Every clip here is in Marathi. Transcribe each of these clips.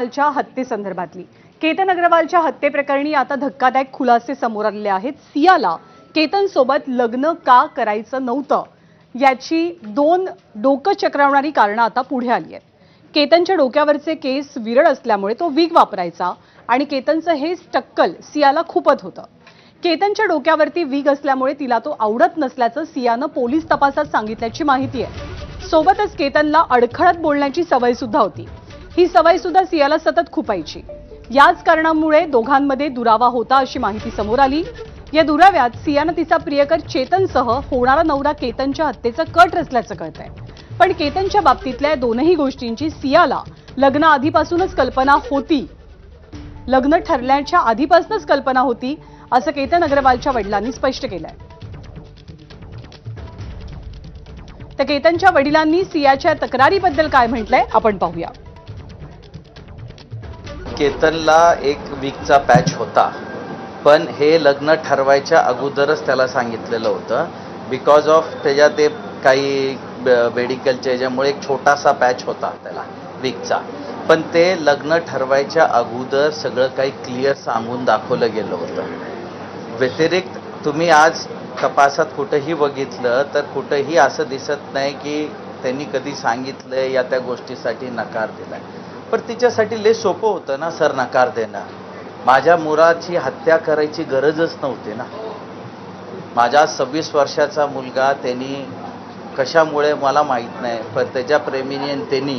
च्या हत्येसंदर्भातली केतन अग्रवालच्या हत्येप्रकरणी आता धक्कादायक खुलासे समोर आलेले आहेत। सियाला केतन सोबत लग्न का करायचं नव्हतं याची दोन डोकं चक्रावणारी कारणं आता पुढे आली आहेत। केतनच्या डोक्यावरचे केस विरळ असल्यामुळे तो विग वापरायचा आणि केतनचं हे टक्कल सियाला खूपत होतं। केतनच्या डोक्यावरती विग असल्यामुळे तिला तो आवडत नसल्याचं सियानं पोलीस तपासात सांगितल्याची माहिती आहे। सोबतच केतनला अडखळत बोलण्याची सवय सुद्धा होती। ही सवय सुद्धा सियाला सतत खुपायची। याच कारणामुळे दोघांमध्ये दुरावा होता अशी माहिती समोर आली। या दुराव्यात सियानं तिचा प्रियकर चेतनसह होणारा नवरा केतनच्या हत्येचं कट रचल्याचं कळतंय। पण केतनच्या बाबतीतल्या दोनही गोष्टींची सियाला लग्न आधीपासूनच कल्पना होती। लग्न ठरल्याच्या आधीपासूनच कल्पना होती असं केतन अग्रवालच्या वडिलांनी स्पष्ट केलंय। तर केतनच्या वडिलांनी सियाच्या तक्रारीबद्दल काय म्हटलंय आपण पाहूया। केतनला एक वीकचा पॅच होता, पण हे लग्न ठरवायच्या अगोदरच त्याला सांगितलेलं होतं। बिकॉज ऑफ त्याच्या ते काही मेडिकलच्या याच्यामुळे एक छोटासा पॅच होता त्याला वीकचा, पण ते लग्न ठरवायच्या अगोदर सगळं काही क्लिअर सांगून दाखवलं गेलं होतं। व्यतिरिक्त तुम्ही आज तपासात कुठेही बघितलं तर कुठेही असं दिसत नाही की त्यांनी कधी सांगितलं या त्या गोष्टीसाठी नकार दिलाय। पण तिच्यासाठी लय सोपं होतं ना सर नकार देणं। माझ्या मुलाची हत्या करायची गरजच नव्हती ना। माझा 26 वर्षाचा मुलगा त्यांनी कशामुळे मला माहीत नाही, पण त्याच्या प्रेमीने त्यांनी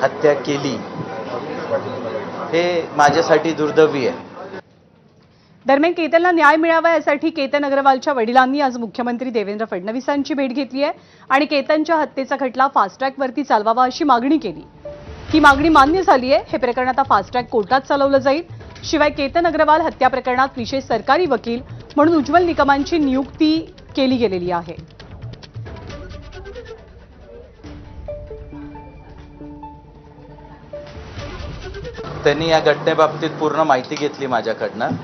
हत्या केली हे माझ्यासाठी दुर्दैवी आहे। दरम्यान केतनला न्याय मिळावा यासाठी केतन अग्रवालच्या वडिलांनी आज मुख्यमंत्री देवेंद्र फडणवीसांची भेट घेतली आहे आणि केतनच्या हत्येचा खटला फास्ट ट्रॅकवरती चालवावा अशी मागणी केली। ही मागणी मान्य झाली आहे। हे प्रकरण आता फास्ट ट्रॅक कोर्टात चालवलं जाईल। शिवाय केतन अग्रवाल हत्या प्रकरणात विशेष सरकारी वकील म्हणून उज्ज्वल निकमांची नियुक्ती केली गेलेली आहे। त्यांनी या घटनेबाबतीत पूर्ण माहिती घेतली माझ्याकडनं।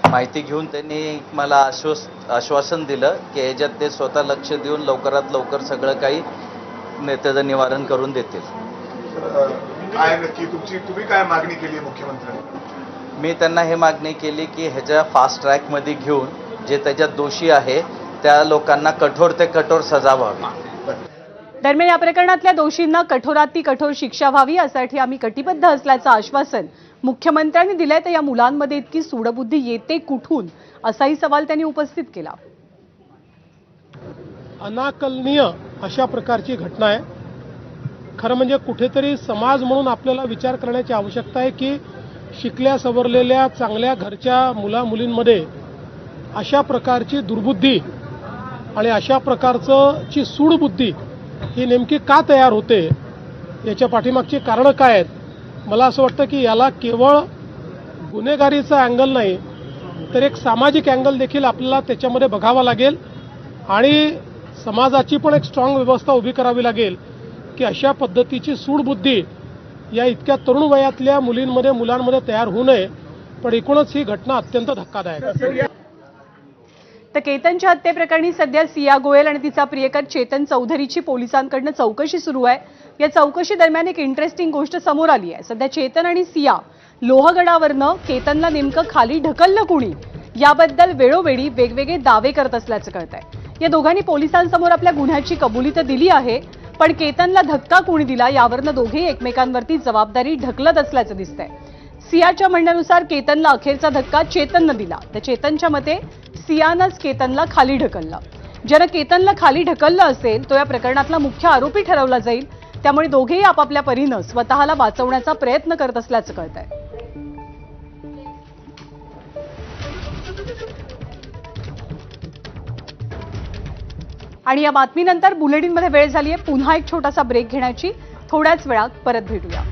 माहिती घेऊन त्यांनी मला आश्वासन दिलं की याच्यात ते स्वतः लक्ष देऊन लवकरात लवकर सगळं काही त्याचं निवारण करून देतील। काय नक्की तुम्ही काय मागणी केली मुख्यमंत्र्यांनी? मी त्यांना हे मागणी केली की ह्याच्या फास्ट ट्रॅकमध्ये घेऊन जे त्याच्यात दोषी आहे त्या लोकांना कठोर ते कठोर सजा व्हावी। दरम्यान या प्रकरणातल्या दोषींना कठोराती कठोर शिक्षा व्हावी यासाठी आम्ही कटिबद्ध असल्याचं आश्वासन मुख्यमंत्र्यांनी दिलंय। तर या मुलांमध्ये इतकी सूडबुद्धी येते कुठून असाही सवाल त्यांनी उपस्थित केला। अनाकलनीय अशा प्रकारची घटना आहे। खरं म्हणजे कुठेतरी समाज म्हणून आपल्याला विचार करण्याची आवश्यकता आहे की शिकल्या सवरलेल्या चांगल्या घरच्या मुला मुलींमध्ये अशा प्रकारची दुर्बुद्धी आणि अशा प्रकारची सूडबुद्धी ही नेमकी का तयार होते, याच्या पाठीमागची कारणं काय आहेत? मला असं वाटतं की याला केवळ गुन्हेगारीचा अँगल नाही तर एक सामाजिक अँगल देखील आपल्याला त्याच्यामध्ये बघावा लागेल आणि समाजाची पण एक स्ट्रॉंग व्यवस्था उभी करावी लागेल की अशा पद्धतीची सूडबुद्धी या इतक्या तरुण वयातल्या मुलींमध्ये मुलांमध्ये तयार होऊ नये। पण एकूणच ही घटना अत्यंत धक्कादायक आहे। तर केतनच्या हत्येप्रकरणी सध्या सिया गोयल आणि तिचा प्रियकर चेतन चौधरीची पोलिसांकडून चौकशी सुरू आहे। या चौकशी दरम्यान एक इंटरेस्टिंग गोष्ट समोर आली आहे। सध्या चेतन आणि सिया लोहगडावरनं केतनला नेमकं खाली ढकललं कुणी याबद्दल वेळोवेळी वेगवेगळे दावे करत असल्याचं कळतंय। या दोघांनी पोलिसांसमोर आपल्या गुन्ह्याची कबुली तर दिली आहे, पण केतनला धक्का कुणी दिला यावरनं दोघेही एकमेकांवरती जबाबदारी ढकलत असल्याचं दिसतंय। सियाच्या म्हणण्यानुसार केतनला अखेरचा धक्का चेतननं दिला, तर चेतनच्या मते सियानंच केतनला खाली ढकललं। ज्यानं केतनला खाली ढकललं असेल तो या प्रकरणातला मुख्य आरोपी ठरवला जाईल। त्यामुळे दोघेही आपापल्या परीनं स्वतःला वाचवण्याचा प्रयत्न करत असल्याचं कळतंय। आणि या बातमीनंतर बुलेटिनमध्ये वेळ झाली आहे पुन्हा एक छोटासा ब्रेक घेण्याची। थोड्याच वेळात परत भेटूया।